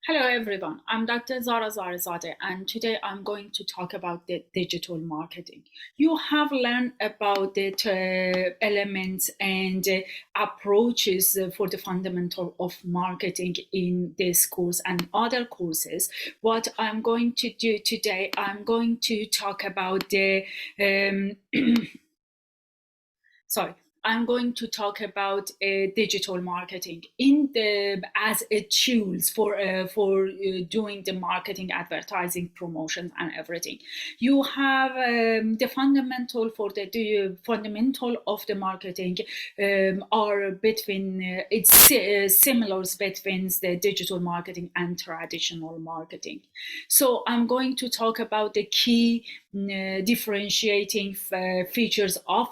Hello everyone, I'm Dr. Zara Zarizadeh and today I'm going to talk about the digital marketing. You have learned about the elements and approaches for the fundamental of marketing in this course and other courses. What I'm going to do today, I'm going to talk about the um, sorry, I'm going to talk about digital marketing in the as a tools for doing the marketing, advertising, promotions, and everything. You have the fundamental for the fundamental of the marketing are between it's similar between the digital marketing and traditional marketing. So I'm going to talk about the key differentiating features of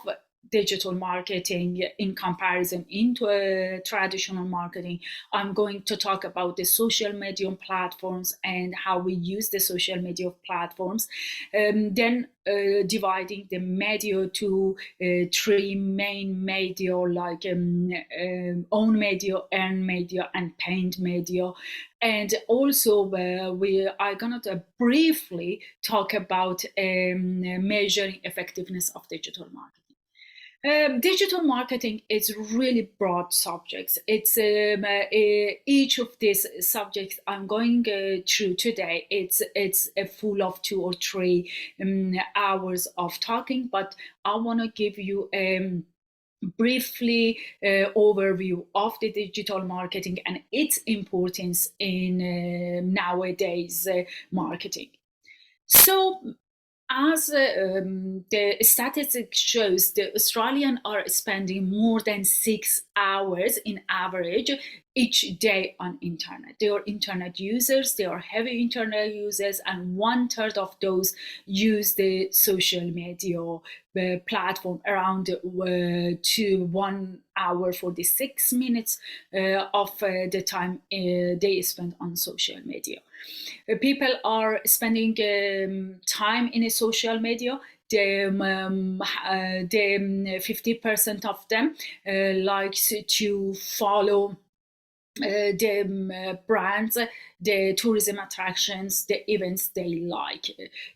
digital marketing in comparison into traditional marketing. I'm going to talk about the social media platforms and how we use the social media platforms. Then dividing the media to three main media like own media, earned media, and paid media. And also, we are going to briefly talk about measuring effectiveness of digital marketing. Digital marketing is really broad subjects. It's each of these subjects I'm going through today. It's a full of 2 or 3 hours of talking, but I want to give you briefly overview of the digital marketing and its importance in nowadays marketing. So as the statistics shows, the Australians are spending more than 6 hours in average each day on internet. They are internet users, they are heavy internet users, and 1/3 of those use the social media platform around to 1 hour 46 minutes of the time they spend on social media. People are spending time in a social media. The 50% of them likes to follow the brands, the tourism attractions, the events they like.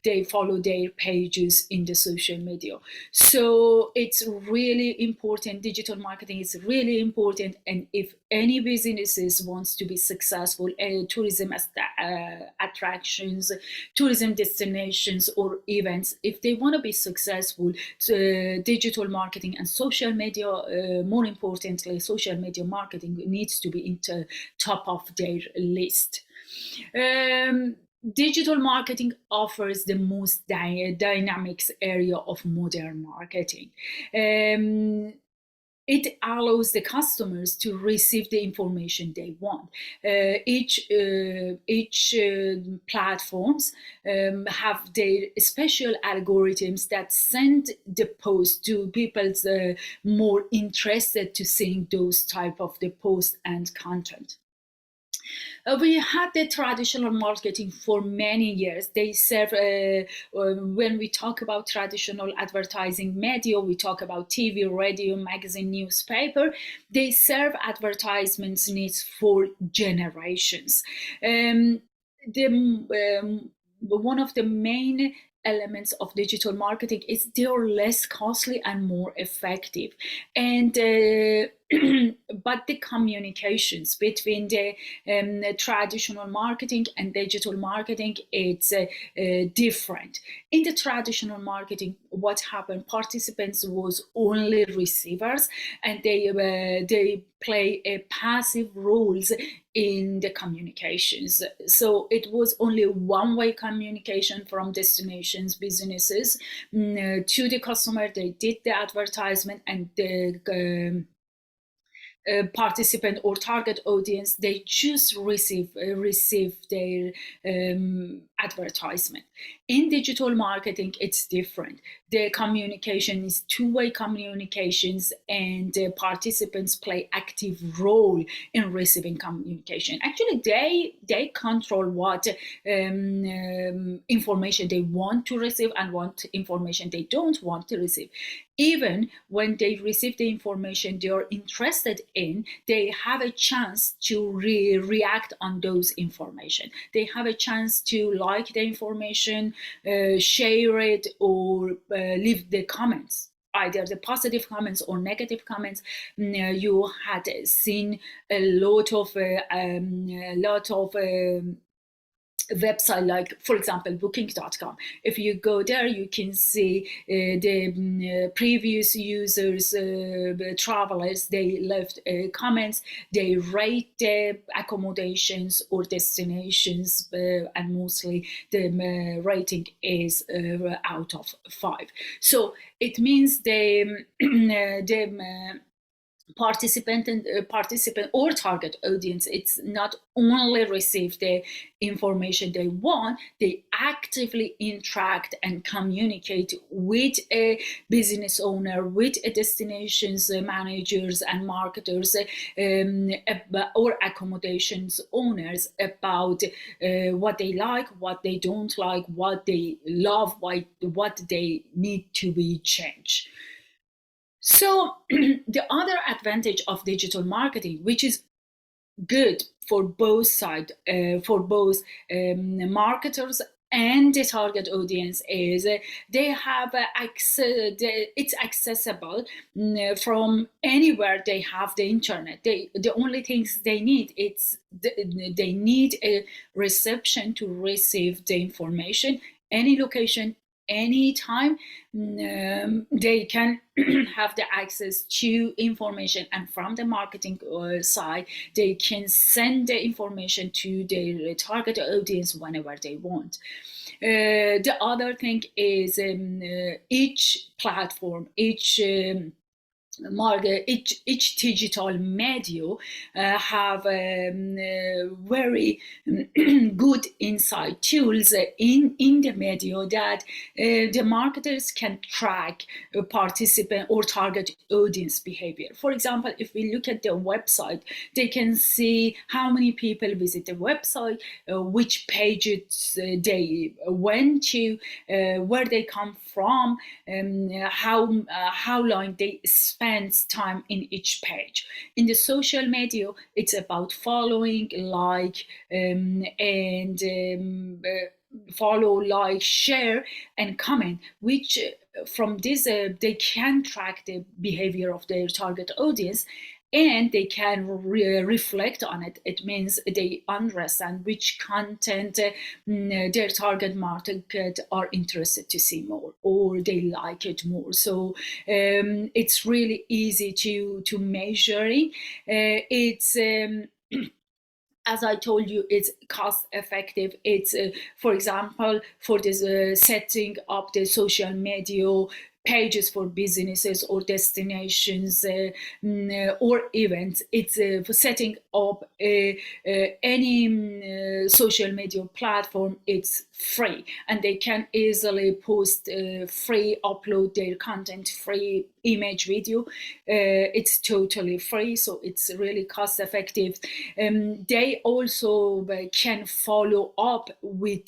They follow their pages in the social media. So it's really important. Digital marketing is really important. And if any businesses wants to be successful, tourism attractions, tourism destinations, or events, if they want to be successful, digital marketing and social media, more importantly, social media marketing needs to be into top of their list. Digital marketing offers the most dynamics area of modern marketing. It allows the customers to receive the information they want. Each platforms have their special algorithms that send the post to people more interested to seeing those type of the post and content. We had the traditional marketing for many years. They serve, when we talk about traditional advertising media, we talk about TV, radio, magazine, newspaper. They serve advertisements needs for generations. One of the main elements of digital marketing is they are less costly and more effective. And but the communications between the traditional marketing and digital marketing, it's different. In the traditional marketing, what happened, participants was only receivers, and they play a passive roles in the communications. So it was only one-way communication from destinations businesses to the customer. They did the advertisement, and the participant or target audience, they just receive their advertisement. In digital marketing, it's different. The communication is two-way communications, and the participants play active role in receiving communication. Actually, they control what information they want to receive and what information they don't want to receive. Even when they receive the information they are interested in, they have a chance to react on those information. They have a chance to like the information, share it, or leave the comments, either the positive comments or negative comments. You had seen a lot of website, like for example booking.com. If you go there, you can see the previous users, travelers, they left comments, they rate the accommodations or destinations, and mostly the rating is out of 5. So it means the participant or target audience, it's not only receive the information they want, they actively interact and communicate with a business owner, with a destinations managers and marketers, or accommodations owners about what they like, what they don't like, what they love, what they need to be changed. So the other advantage of digital marketing, which is good for both sides, for both marketers and the target audience, is they have access. It's accessible from anywhere they have the internet. The only things they need, they need a reception to receive the information, any location, anytime. They can have the access to information, and from the marketing side, they can send the information to their target audience whenever they want. The other thing is each platform, each digital media have very good insight tools in the media that the marketers can track participant or target audience behavior. For example, if we look at the website, they can see how many people visit the website, which pages they went to, where they come from, how long they spend time in each page. In the social media, it's about following, like, and follow, like, share, and comment, which from this they can track the behavior of their target audience, and they can reflect on it. It means they understand which content their target market are interested to see more, or they like it more. So it's really easy to measuring. It's as I told you, it's cost effective. It's, for example, for this setting up the social media pages for businesses or destinations or events. It's for setting up any social media platform. It's free, and they can easily post free, upload their content, free image, video. It's totally free, so it's really cost effective. They also can follow up with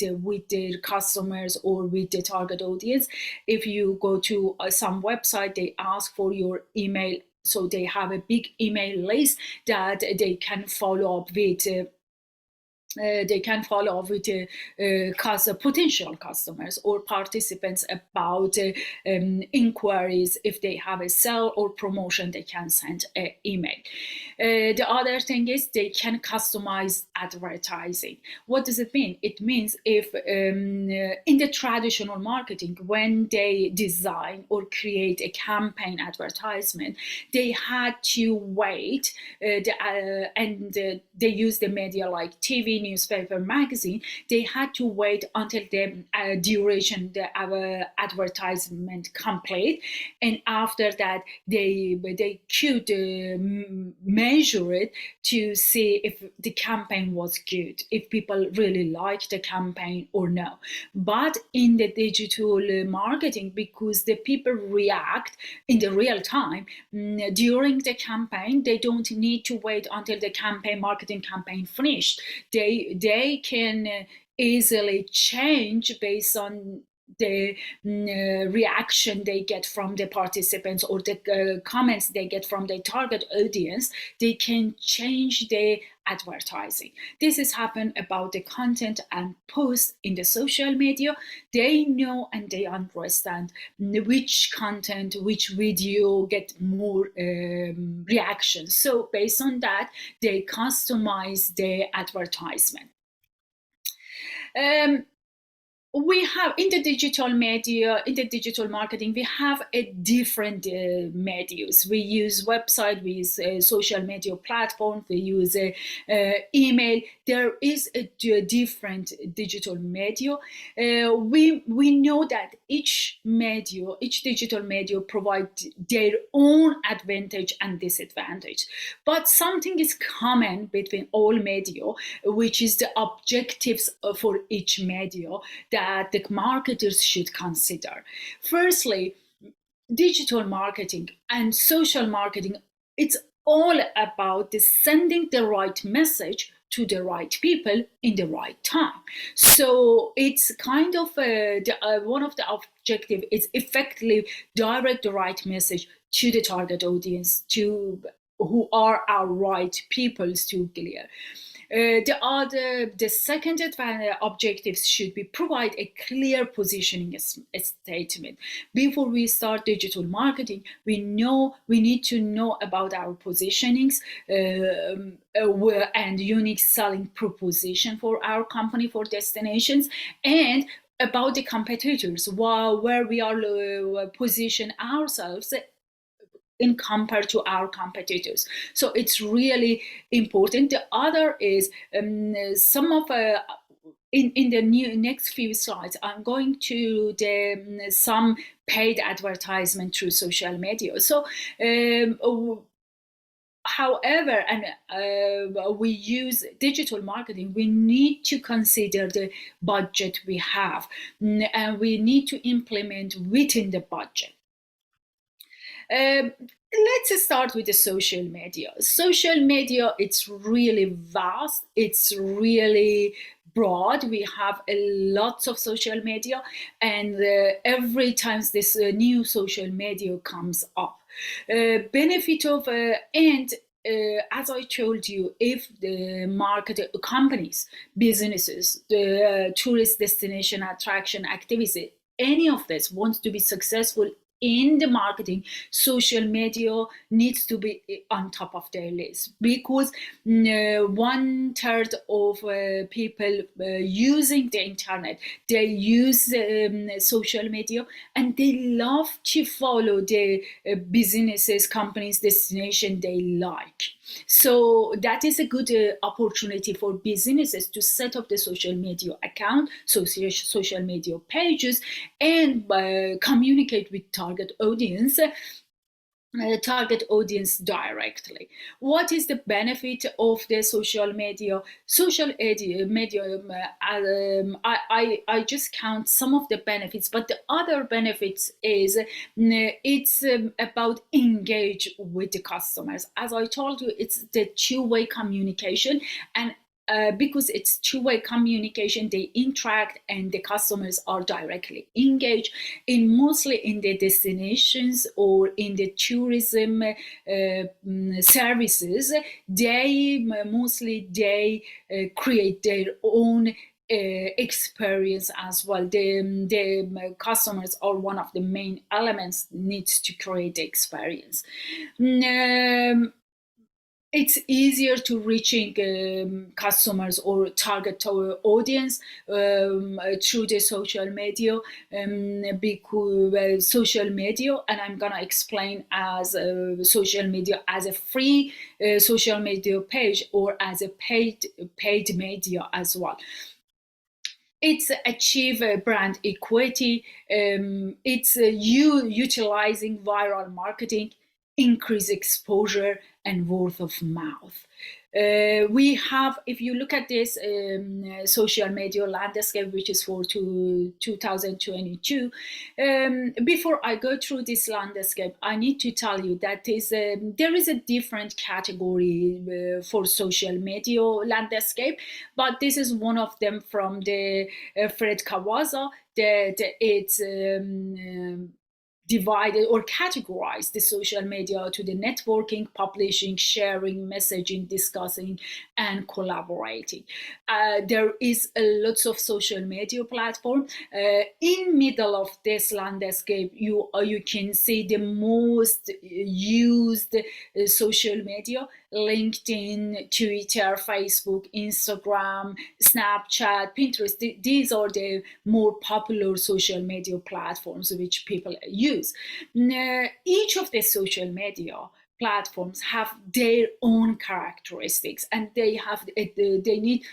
their customers or with the target audience. If you go to some website, they ask for your email, so they have a big email list that they can follow up with. Potential customers or participants about inquiries. If they have a sale or promotion, they can send an email. The other thing is they can customize advertising. What does it mean? It means if in the traditional marketing, when they design or create a campaign advertisement, they had to wait and they use the media like TV, newspaper magazine, they had to wait until the duration the advertisement complete, and after that they could measure it to see if the campaign was good, if people really liked the campaign or no. But in the digital marketing, because the people react in the real time during the campaign, they don't need to wait until the marketing campaign finished. They can easily change based on the reaction they get from the participants or the comments they get from their target audience. They can change the advertising. This is happen about the content and post in the social media. They know and they understand which content, which video get more reactions. So based on that, they customize the advertisement. We have in the digital media, in the digital marketing, we have a different medias. We use website, we use social media platforms, we use email. There is a different digital media. We know that each digital media provides their own advantage and disadvantage. But something is common between all media, which is the objectives for each media that the marketers should consider. Firstly, digital marketing and social marketing, it's all about sending the right message to the right people in the right time. So it's kind of one of the objectives is effectively direct the right message to the target audience, to who are our right peoples to clear. The second objectives should be provide a clear positioning statement. Before we start digital marketing, we need to know about our positionings and unique selling proposition for our company, for destinations, and about the competitors, where we are position ourselves in compared to our competitors. So it's really important. The other is some of in the next few slides, I'm going to some paid advertisement through social media. So however, and we use digital marketing, we need to consider the budget we have, and we need to implement within the budget. Let's start with the social media. Social media, it's really vast, it's really broad. We have lots of social media, and every time this new social media comes up, benefit of and as I told you, if the market companies, businesses, the tourist destination attraction activities, any of this wants to be successful in the marketing, social media needs to be on top of their list, because 1/3 of people using the internet, they use social media, and they love to follow the businesses, companies, destination they like. So that is a good opportunity for businesses to set up the social media account, social media pages, and communicate with target audience directly. What is the benefit of the social media? Social media, I just count some of the benefits, but the other benefits is it's about engage with the customers. As I told you, it's the two-way communication, and because it's two-way communication, they interact and the customers are directly engaged in mostly in the destinations or in the tourism services. They create their own experience as well. The customers are one of the main elements needs to create the experience. It's easier to reaching customers or target audience through the social media, because social media, and I'm gonna explain as social media as a free social media page or as a paid media as well. It's achieve brand equity. It's you utilizing viral marketing, increase exposure and word of mouth. We have, if you look at this social media landscape, which is for 2022, before I go through this landscape, I need to tell you that there is a different category for social media landscape, but this is one of them from the Fred Kawaza, that it's divided or categorized the social media to the networking, publishing, sharing, messaging, discussing, and collaborating. There is a lots of social media platform. In middle of this landscape, you can see the most used social media: LinkedIn, Twitter, Facebook, Instagram, Snapchat, Pinterest. These are the more popular social media platforms which people use. Each of the social media platforms have their own characteristics, and they need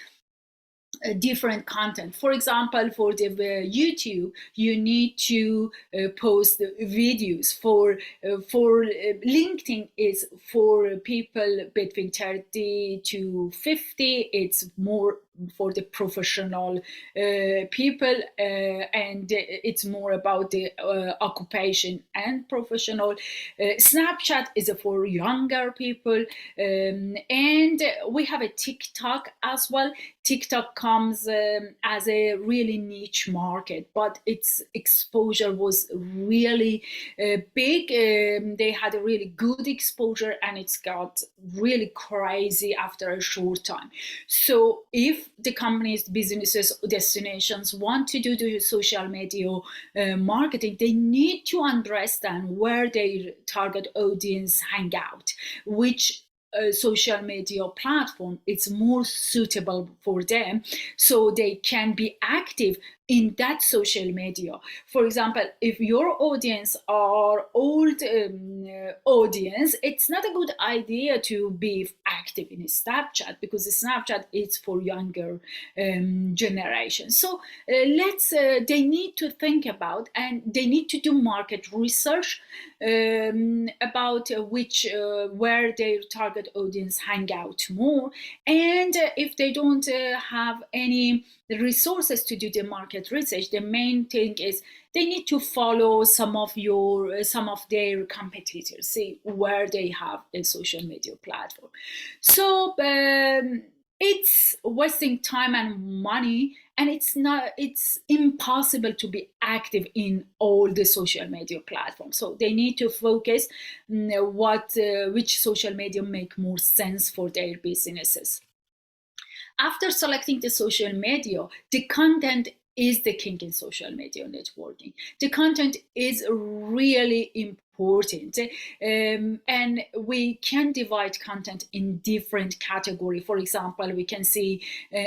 different content. For example, for the YouTube, you need to post videos. For LinkedIn is for people between 30 to 50. It's more for the professional people, and it's more about the occupation and professional. Snapchat is for younger people, and we have a TikTok as well. TikTok comes as a really niche market, but its exposure was really big. They had a really good exposure, and it's got really crazy after a short time. So if the companies, businesses, destinations want to do the social media marketing, they need to understand where their target audience hang out, which social media platform it's more suitable for them, so they can be active in that social media. For example, if your audience are old audience, it's not a good idea to be active in Snapchat, because Snapchat is for younger generation. So they need to think about, and they need to do market research about which where their target audience hang out more. And if they don't have any resources to do the market research, the main thing is they need to follow some of their competitors, see where they have a social media platform. So it's wasting time and money, and it's impossible to be active in all the social media platforms. So they need to focus which social media make more sense for their businesses. After selecting the social media, the content is the king in social media networking. The content is really important, and we can divide content in different categories. For example, we can see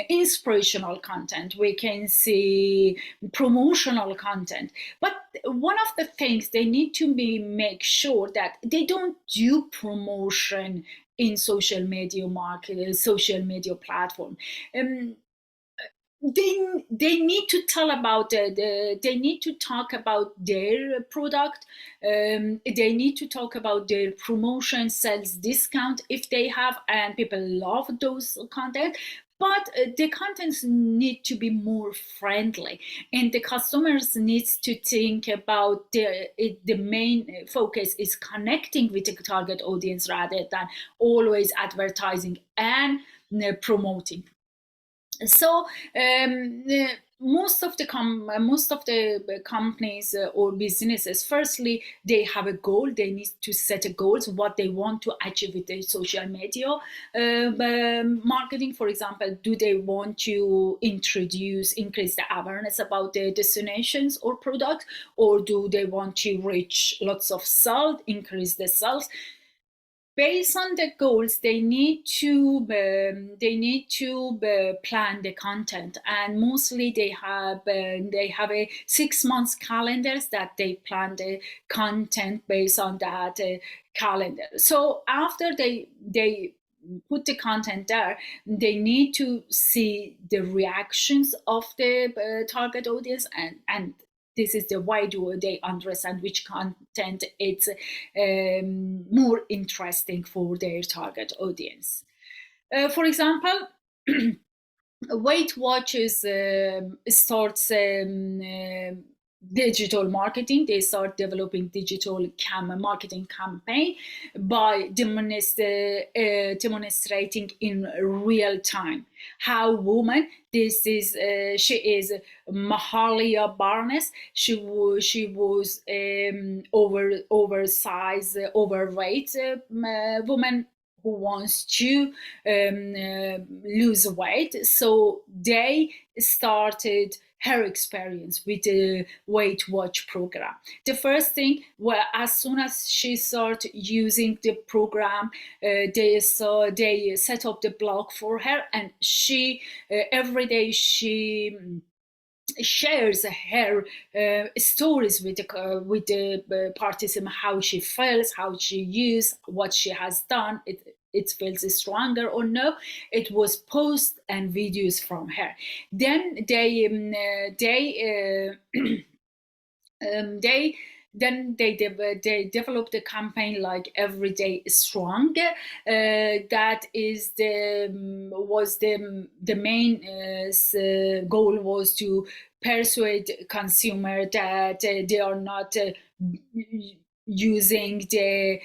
inspirational content, we can see promotional content, but one of the things they need to be make sure that they don't do promotion in social media market, social media platform. Um, they need to tell about they need to talk about their product. They need to talk about their promotion, sales, discount if they have, and people love those content. But the contents need to be more friendly, and the customers needs to think about the main focus is connecting with the target audience rather than always advertising and promoting. So most of the companies or businesses, firstly they have a goal. They need to set a goals what they want to achieve with their social media marketing. For example, do they want to increase the awareness about their destinations or products, or do they want to reach lots of sales, increase the sales? based on the goals, they need to plan the content, and mostly they have a 6 months calendars that they plan the content based on that calendar. So after they put the content there, they need to see the reactions of the target audience, and this is the way do they understand which content it's more interesting for their target audience. For example, Weight Watchers starts digital marketing. They start developing digital marketing campaign by demonstrating in real time how woman. This is she is Mahalia Barnes. She was oversized, overweight woman who wants to lose weight. So they started her experience with the Weight Watch program. The first thing, well, as soon as she started using the program, they set up the blog for her, and she every day she shares her stories with the participant, how she feels, how she used, what she has done. It feels stronger or no. It was posts and videos from her. Then they they developed a campaign like Everyday Strong. That is the main goal was to persuade consumer that they are not using the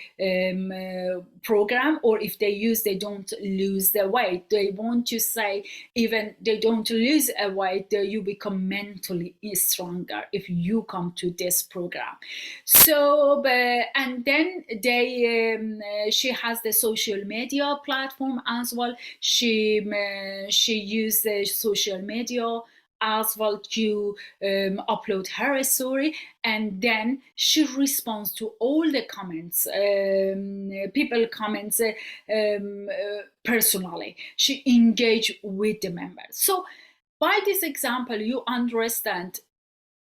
program, or if they use, they don't lose the weight. They want to say even they don't lose a weight, you become mentally stronger if you come to this program. So and then she has the social media platform as well. She used the social media as well to upload her story, and then she responds to all the comments, people comments personally. She engage with the members. So by this example, you understand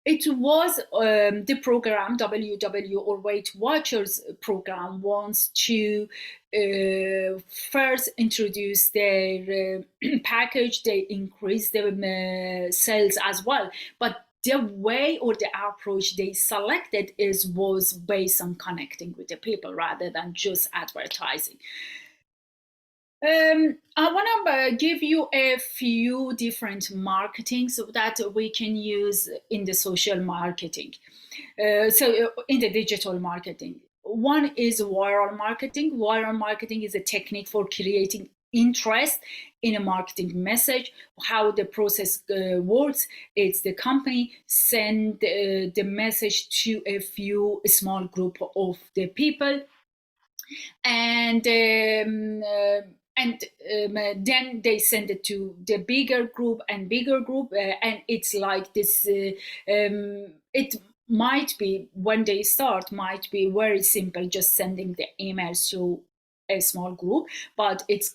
it was the program WW or Weight Watchers program wants to first introduce their package. They increase the sales as well, but the way or the approach they selected was based on connecting with the people rather than just advertising. I want to give you a few different marketing so that we can use in the social marketing. In the digital marketing, one is viral marketing. Viral marketing is a technique for creating interest in a marketing message. How the process works, it's the company send the message to a few small group of the people, and then they send it to the bigger group and bigger group, and it's like this. It might be when they start might be very simple, just sending the emails to a small group, but it's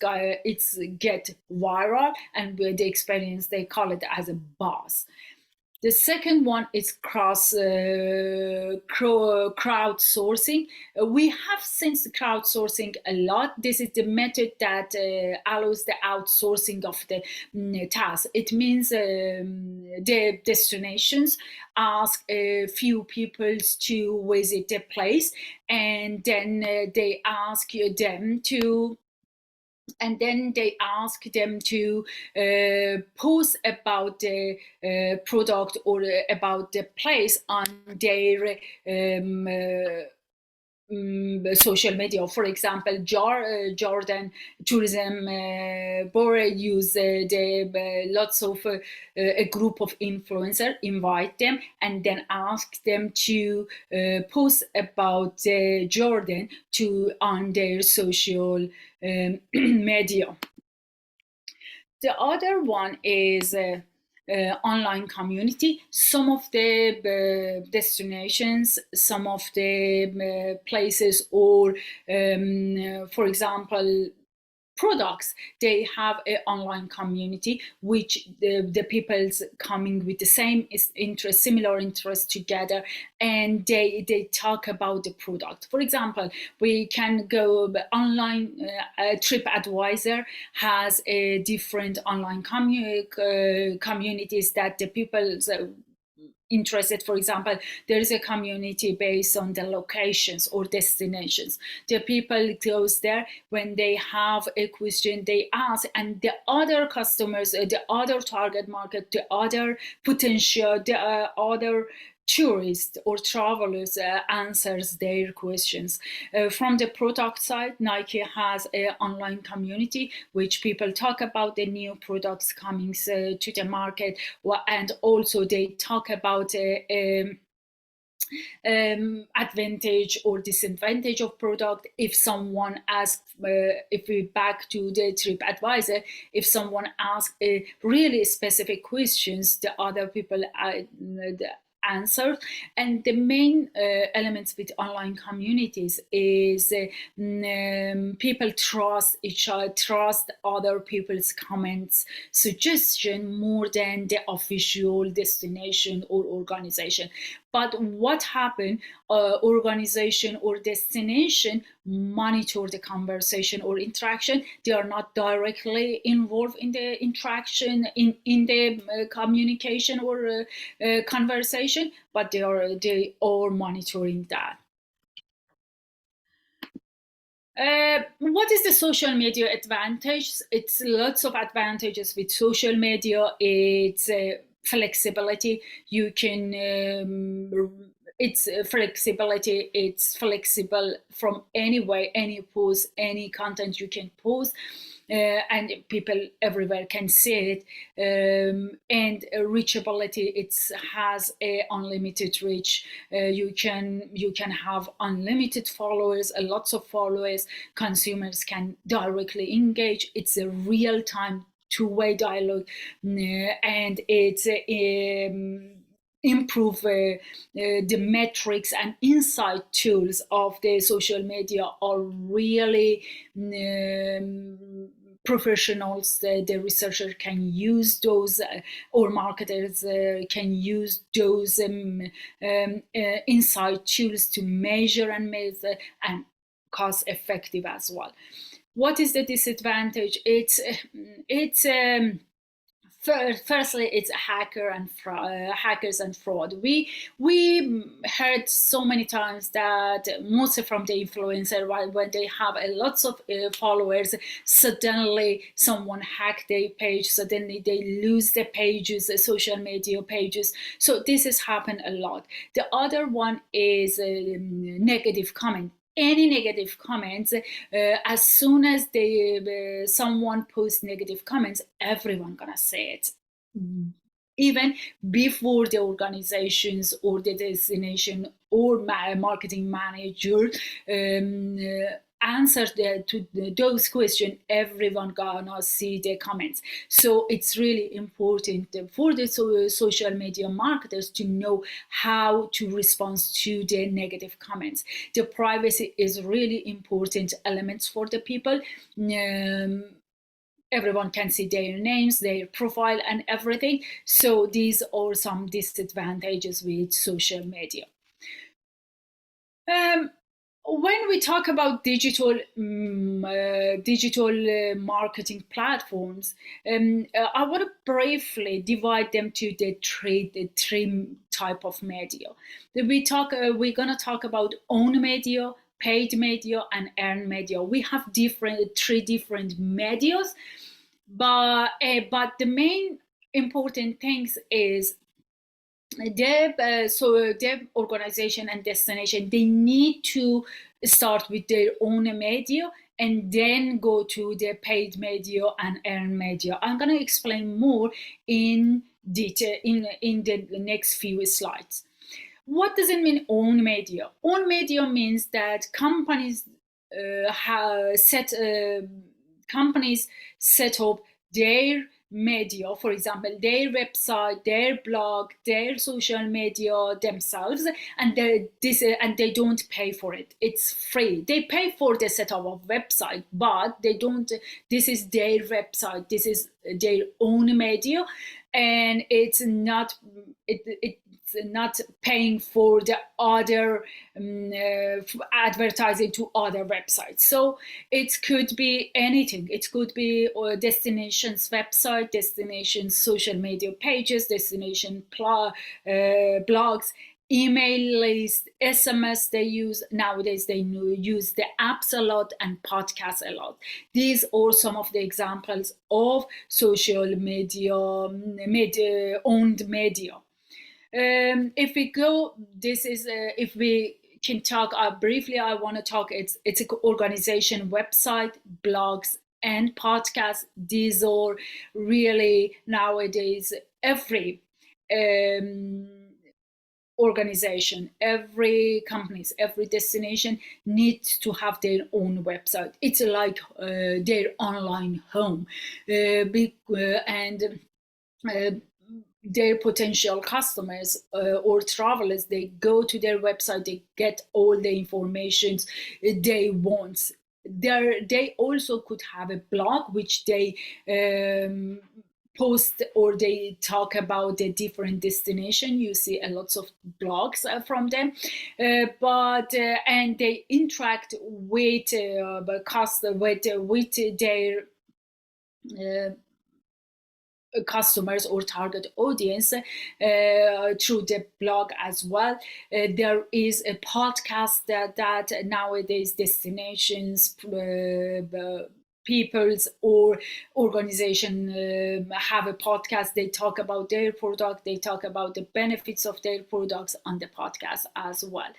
get viral, and with the experience they call it as a buzz. The second one is crowdsourcing. We have since crowdsourcing a lot. This is the method that allows the outsourcing of the task. It means the destinations ask a few people to visit the place, and then they ask them to post about the product or about the place on their social media. For example, Jordan Tourism Board use lots of a group of influencers, invite them, and then ask them to post about Jordan on their social media. The other one is online community. Some of the destinations, some of the places, or for example, products, they have an online community which the people's coming with the same interest, similar interest together, and they talk about the product. For example, we can go online. TripAdvisor has a different online communities that the people's interested. For example, there is a community based on the locations or destinations. The people goes there when they have a question, they ask, and the other customers, the other target market, the other potential, the other tourists or travelers answers their questions. From the product side, Nike has an online community which people talk about the new products coming to the market, and also they talk about advantage or disadvantage of product. If someone asks, if we back to the TripAdvisor, if someone asks really specific questions, the other people answer. And the main elements with online communities is people trust each other, trust other people's comments, suggestion more than the official destination or organization. But what happened, organization or destination monitor the conversation or interaction. They are not directly involved in the interaction, in the communication or conversation, but they are monitoring that. What is the social media advantage? It's lots of advantages with social media. It's flexibility. You can it's flexibility. It's flexible from any way, any post, any content you can post. And people everywhere can see it. And reachability, it has a unlimited reach. You can have unlimited followers, lots of followers. Consumers can directly engage. It's a real-time two-way dialogue, and it's improve the metrics and insight tools of the social media are really professionals. The researcher can use those, or marketers can use those insight tools to measure and measure, and cost effective as well. What is the disadvantage? It's Firstly, it's hackers and fraud. We heard so many times that mostly from the influencer, when they have a lots of followers, suddenly someone hack their page, suddenly they lose the pages, the social media pages. So this has happened a lot. The other one is negative comment. Any negative comments, as soon as someone posts negative comments, everyone gonna say it, even before the organizations or the destination or marketing manager answer to those questions. Everyone gonna see the comments. So it's really important for the social media marketers to know how to respond to the negative comments. The privacy is really important elements for the people. Everyone can see their names, their profile, and everything. So these are some disadvantages with social media. When we talk about digital marketing platforms, I want to briefly divide them to the three type of media. We're gonna talk about own media, paid media, and earned media. We have three different medias, but the main important things is the organization and destination, they need to start with their own media and then go to the paid media and earned media. I'm going to explain more in detail in the next few slides. What does it mean, own media? Own media means that companies set up their media, for example, their website, their blog, their social media themselves, and they don't pay for it. It's free. They pay for the setup of website, but they don't. This is their website. This is their own media, and it's not paying for the other advertising to other websites. So it could be anything. It could be destinations website, destinations social media pages, destination blogs, email list, SMS. They use nowadays, they use the apps a lot and podcasts a lot. These are some of the examples of social media, owned media. If we go, this is if we can talk briefly. I want to talk. It's an organization website, blogs, and podcasts. These are really nowadays every um, organization, every companies, every destination needs to have their own website. It's like their online home, and their potential customers or travelers, they go to their website, they get all the information they want. They also could have a blog which they post, or they talk about the different destination. You see a lots of blogs from them, but and they interact with with their customers or target audience through the blog as well. There is a podcast that nowadays destinations, peoples or organization have a podcast. They talk about their product, they talk about the benefits of their products on the podcast as well.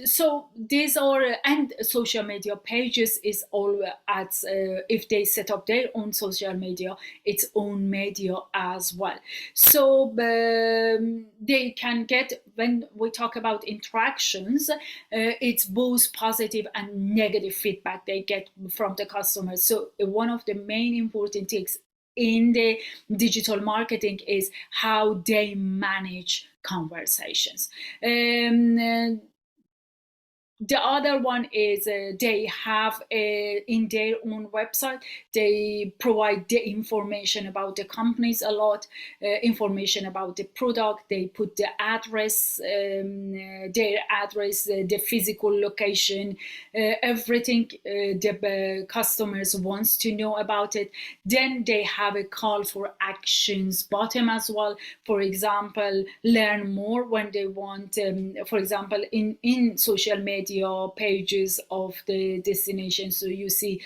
So these are, and social media pages is all at if they set up their own social media, its own media as well. So they can get, when we talk about interactions, it's both positive and negative feedback they get from the customers. So one of the main important things in the digital marketing is how they manage conversations. The other one is they have in their own website, they provide the information about the companies a lot, information about the product. They put the address, their address, the physical location, everything the customers wants to know about it. Then they have a call for actions bottom as well. For example, learn more when they want, for example, in social media pages of the destination. So you see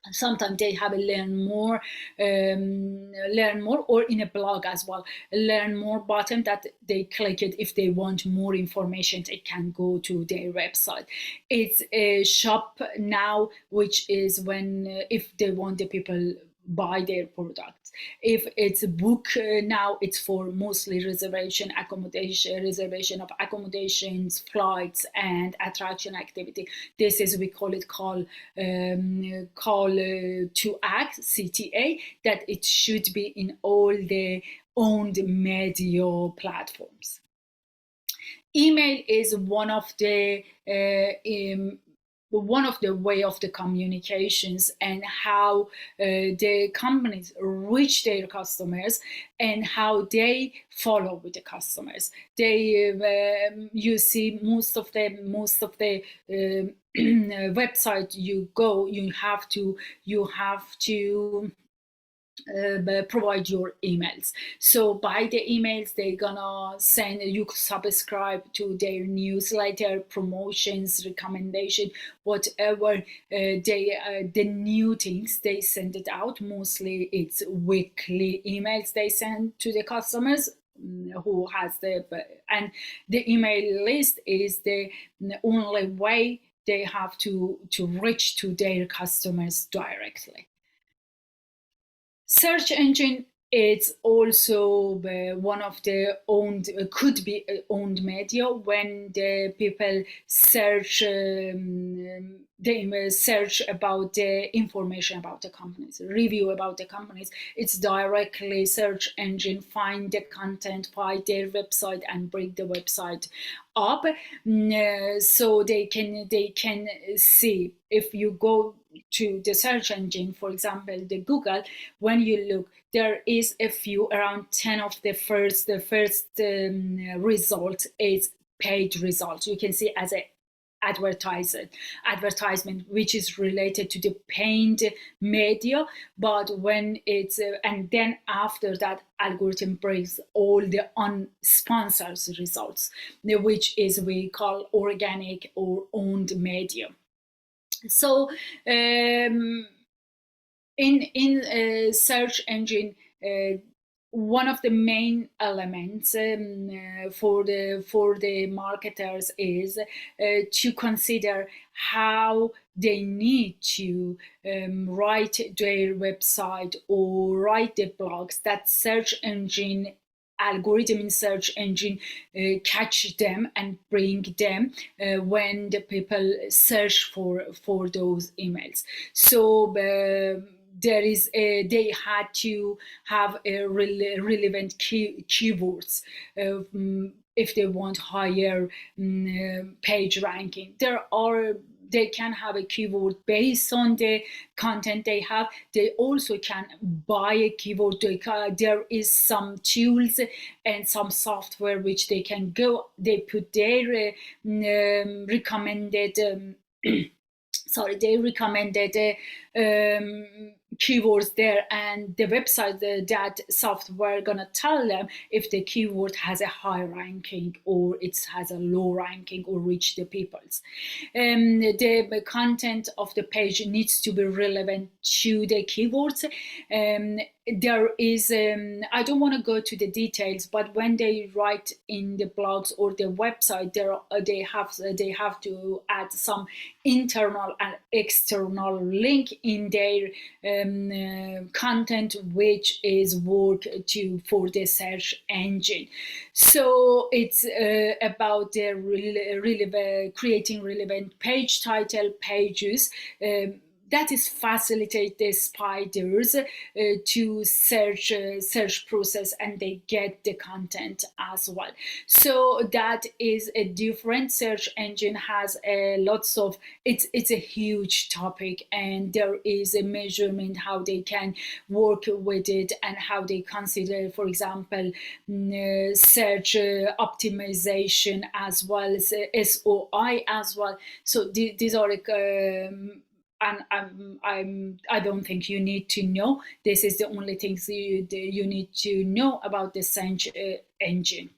sometimes they have a learn more, or in a blog as well, learn more button that they click it. If they want more information, they can go to their website. It's a shop now, which is when if they want the people buy their products. If it's a book now, it's for mostly reservation of accommodations, flights, and attraction activity. This is, we call it call to act, CTA, that it should be in all the owned media platforms. Email is one of the way of the communications, and how the companies reach their customers and how they follow with the customers. They you see most of the website you go, you have to provide your emails. So by the emails, they're gonna send you, subscribe to their newsletter, promotions, recommendation, whatever the new things they send it out. Mostly it's weekly emails they send to the customers who has and the email list is the only way they have to reach to their customers directly. Search engine It's also one of the owned, could be owned media when the people search, they search about the information about the companies, review about the companies. It's directly search engine find the content, find their website, and bring the website up, so they can see. If you go to the search engine, for example, the Google, when you look, there is a few, around 10 of the first result is paid results. You can see as a advertisement which is related to the paid media, but when it's and then after that algorithm brings all the unsponsored results, which is we call organic or owned media. So in search engine, one of the main elements for the marketers is to consider how they need to write their website or write the blogs that search engine algorithm in search engine catch them and bring them when the people search for those emails. So there is they had to have a relevant keywords if they want higher page ranking. They can have a keyword based on the content they have. They also can buy a keyword. There is some tools and some software which they can go. They put their recommended they recommended keywords there, and the website, that software gonna tell them if the keyword has a high ranking or it has a low ranking or reach the peoples. The content of the page needs to be relevant to the keywords. There is I don't want to go to the details, but when they write in the blogs or the website, they have to add some internal and external link in their content, which is work to for the search engine. So it's about the creating relevant page title pages. That is facilitate the spiders to search process, and they get the content as well. So that is a different. Search engine has lots of, it's a huge topic, and there is a measurement how they can work with it and how they consider, for example, search optimization as well as SOI as well. So these are and I don't think you need to know. This is the only things you need to know about the search engine.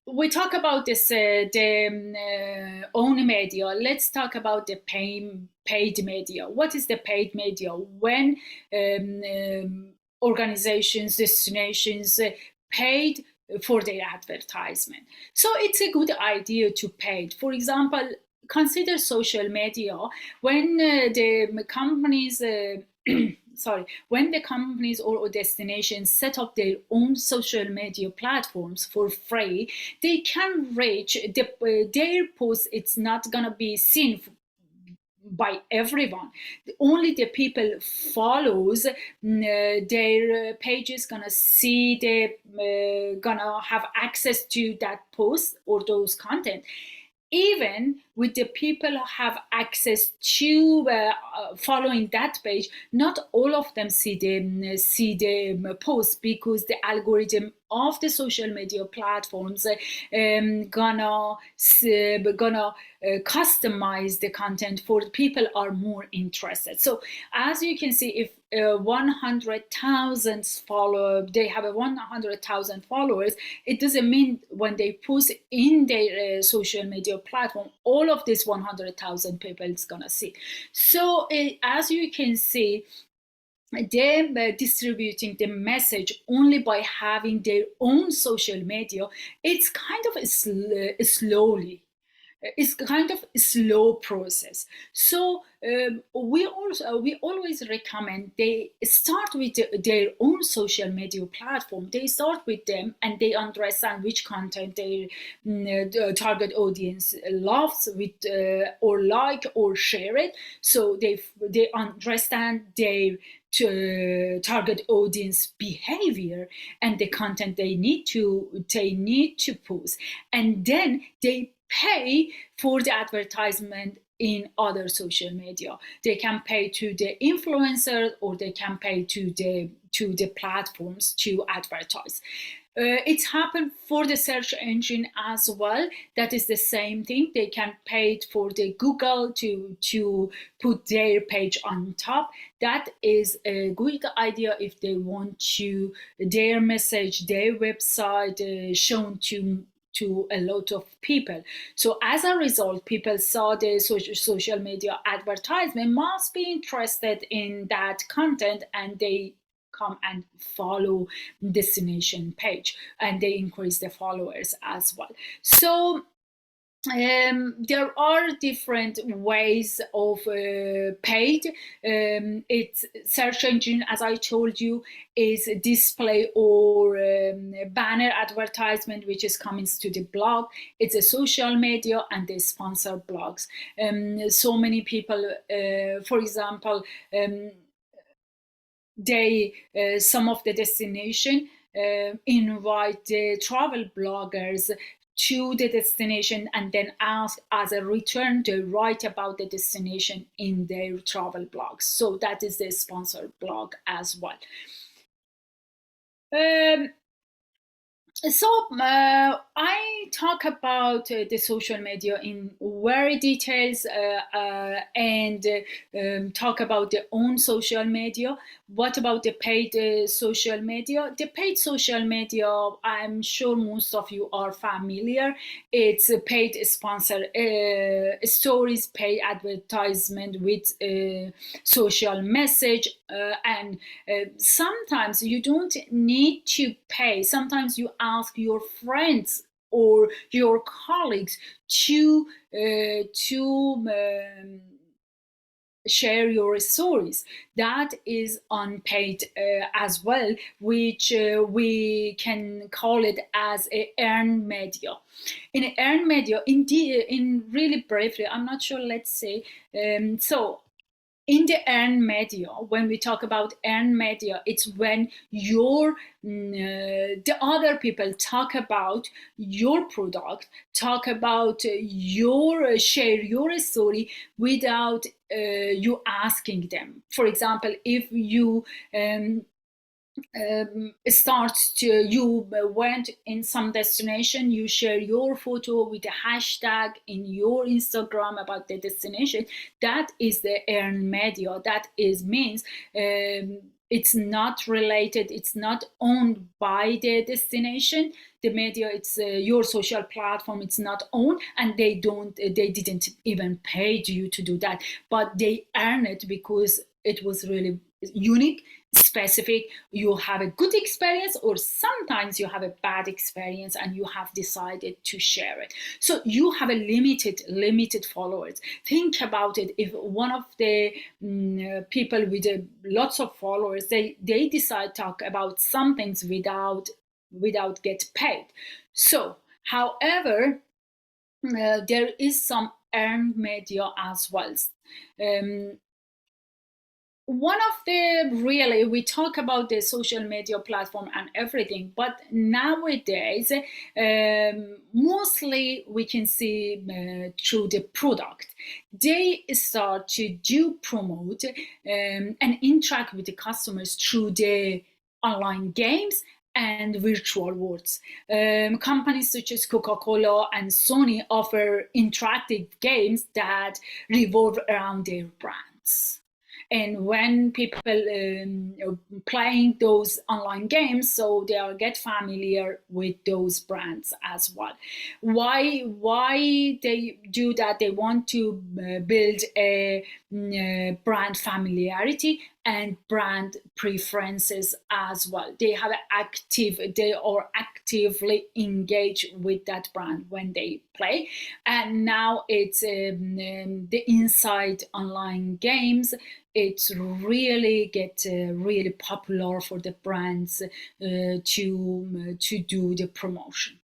We talk about this the own media. Let's talk about the paid media. What is the paid media? When organizations, destinations paid for their advertisement. So it's a good idea to pay. For example, consider social media. When the companies when the companies or destinations set up their own social media platforms for free, they can reach their posts. It's not gonna be seen by everyone. Only the people follows their pages gonna see, they gonna have access to that post or those content. Even with the people have access to following that page, not all of them see the post, because the algorithm of the social media platforms gonna customize the content for people are more interested. So as you can see, if 100,000 follow, they have a 100,000 followers, it doesn't mean when they post in their social media platform, all of this 100,000 people is gonna see. So as you can see, them distributing the message only by having their own social media, it's kind of slowly it's kind of a slow process. So we always recommend they start with their own social media platform. They start with them and they understand which content their target audience loves with or like or share it. So they understand their target audience behavior and the content they need to post, and then they pay for the advertisement in other social media. They can pay to the influencers or they can pay to the platforms to advertise. It's happened for the search engine as well. That is the same thing. They can pay for the Google to put their page on top. That is a good idea if they want to their message, their website shown to a lot of people. So as a result, people saw the social media advertisement, must be interested in that content, and they come and follow destination page, and they increase the followers as well. So there are different ways of paid. It's search engine, as I told you, is display or banner advertisement, which is coming to the blog. It's a social media and they sponsor blogs. So many people, for example, they some of the destination invite the travel bloggers to the destination and then ask as a return to write about the destination in their travel blogs. So that is the sponsored blog as well. Um, so I talk about the social media in very details and talk about the own social media. What about the paid social media? The paid social media, I'm sure most of you are familiar. It's a paid sponsor stories, paid advertisement with social message, and sometimes you don't need to pay. Sometimes you ask your friends or your colleagues to share your stories. That is unpaid as well, which we can call it as a earned media. In earned media, in really briefly, I'm not sure. Let's say so. In the earned media, when we talk about earned media, it's when the other people talk about your product, talk about your share your story without you asking them. For example, if you start to you went in some destination, you share your photo with a hashtag in your Instagram about the destination. That is the earned media. That is means it's not related, it's not owned by the destination. The media, it's your social platform, it's not owned, and they didn't even pay you to do that, but they earn it because it was really unique, specific. You have a good experience, or sometimes you have a bad experience and you have decided to share it. So you have a limited followers. Think about it. If one of the people with lots of followers, they decide to talk about some things without get paid. So however, there is some earned media as well. One of the really, we talk about the social media platform and everything, but nowadays mostly we can see through the product. They start to do promote and interact with the customers through the online games and virtual worlds. Companies such as Coca-Cola and Sony offer interactive games that revolve around their brands. And when people playing those online games, so they are get familiar with those brands as well. Why they do that? They want to build a brand familiarity and brand preferences as well. They are actively engaged with that brand when they play. And now it's the inside online games. It's really get really popular for the brands to do the promotion.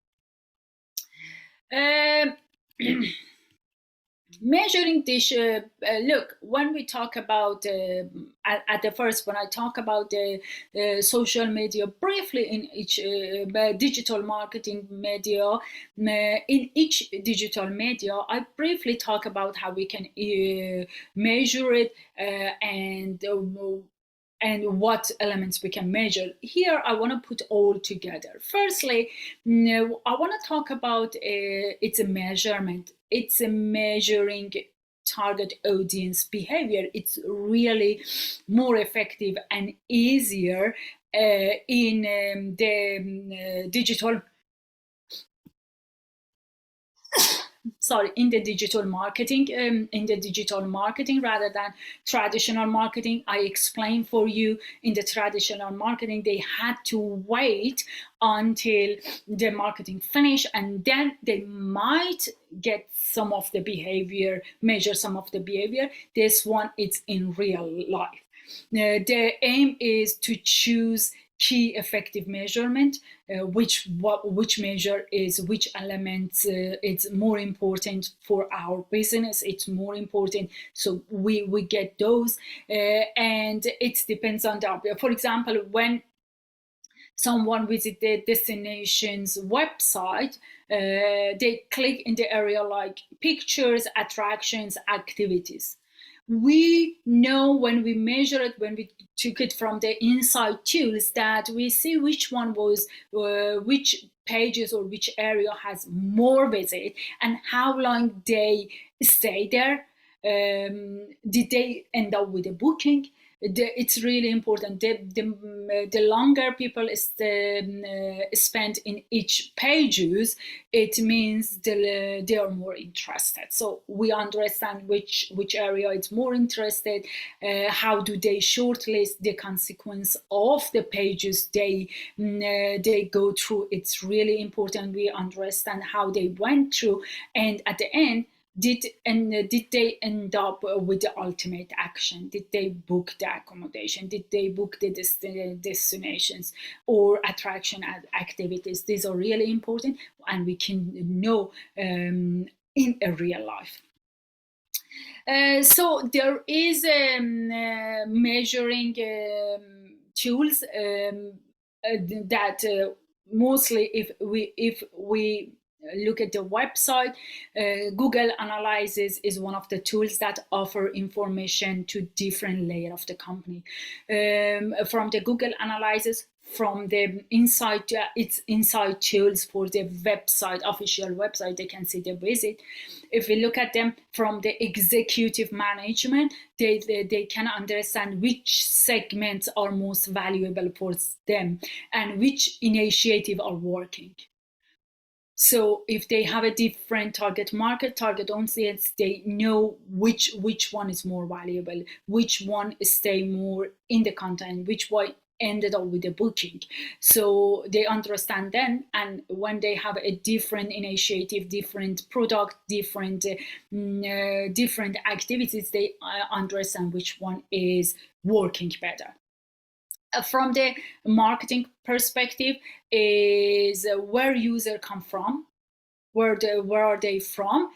Um, Measuring this, look, when we talk about, at the first, when I talk about the social media briefly in each digital marketing media, in each digital media, I briefly talk about how we can measure it and what elements we can measure. Here, I want to put all together. Firstly, I want to talk about it's a measurement. It's a measuring target audience behavior. It's really more effective and easier in the digital in the digital marketing, rather than traditional marketing. I explained for you, in the traditional marketing they had to wait until the marketing finish, and then they might get some of the behavior, measure some of the behavior. This one, it's in real life. The aim is to choose key effective measurement, which measure is which elements it's more important for our business. It's more important, so we get those, and it depends on the. For example, when someone visit the destination's website, they click in the area like pictures, attractions, activities. We know when we measure it, when we took it from the inside tools, that we see which one was, which pages or which area has more visit and how long they stay there. Did they end up with a booking? It's really important. The longer people spend in each pages, it means they are more interested. So we understand which area is more interested. How do they shortlist the consequence of the pages they go through? It's really important we understand how they went through, and at the end, did they end up with the ultimate action? Did they book the accommodation? Did they book the destinations or attraction activities? These are really important, and we can know in a real life. So there is measuring tools that mostly, if we look at the website, Google Analysis is one of the tools that offer information to different layers of the company. From the Google Analysis, from the inside, it's inside tools for the website, official website, they can see the visit. If we look at them from the executive management, they can understand which segments are most valuable for them and which initiative are working. So if they have a different target market, target audience, they know which one is more valuable, which one stay more in the content, which one ended up with a booking. So they understand then, and when they have a different initiative, different product, different activities, they understand which one is working better. From the marketing perspective, is where user come from, where are they from,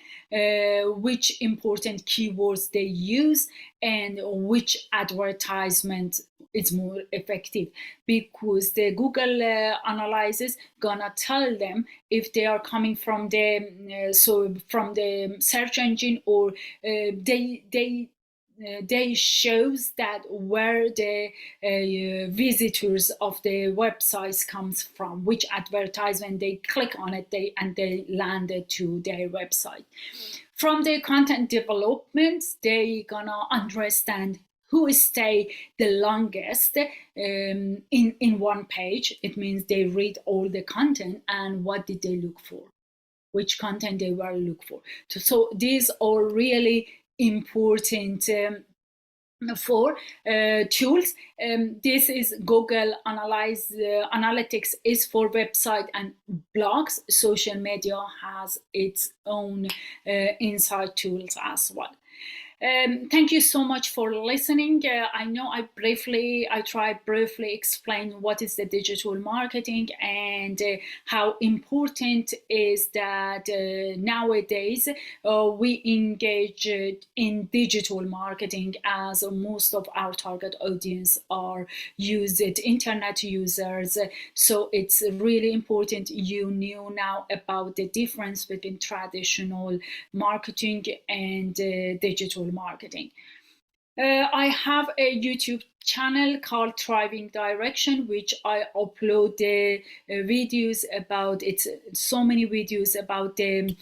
which important keywords they use, and which advertisement is more effective, because the Google Analysis gonna tell them if they are coming from the from the search engine, or they shows that where the visitors of the websites comes from, which advertisement they click on it, they landed to their website. From the content development, they gonna understand who stay the longest in one page. It means they read all the content, and what did they look for, which content they were look for. So these are really important for tools. This is Google Analytics is for website and blogs. Social media has its own insight tools as well. Thank you so much for listening. I know I tried briefly explain what is the digital marketing and how important is that nowadays we engage in digital marketing, as most of our target audience are internet users. So it's really important you knew now about the difference between traditional marketing and digital marketing. I have a YouTube channel called Thriving Direction, which I upload videos about. It's so many videos about the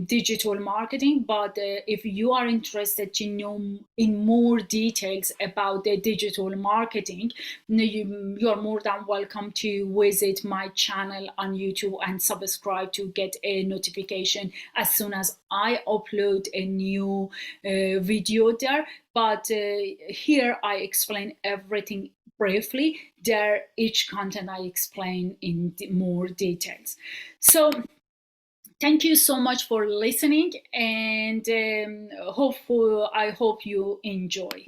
digital marketing. But if you are interested to know in more details about the digital marketing, you are more than welcome to visit my channel on YouTube and subscribe to get a notification as soon as I upload a new video there. But here I explain everything briefly. There, each content I explain in more details. So thank you so much for listening, and I hope you enjoy.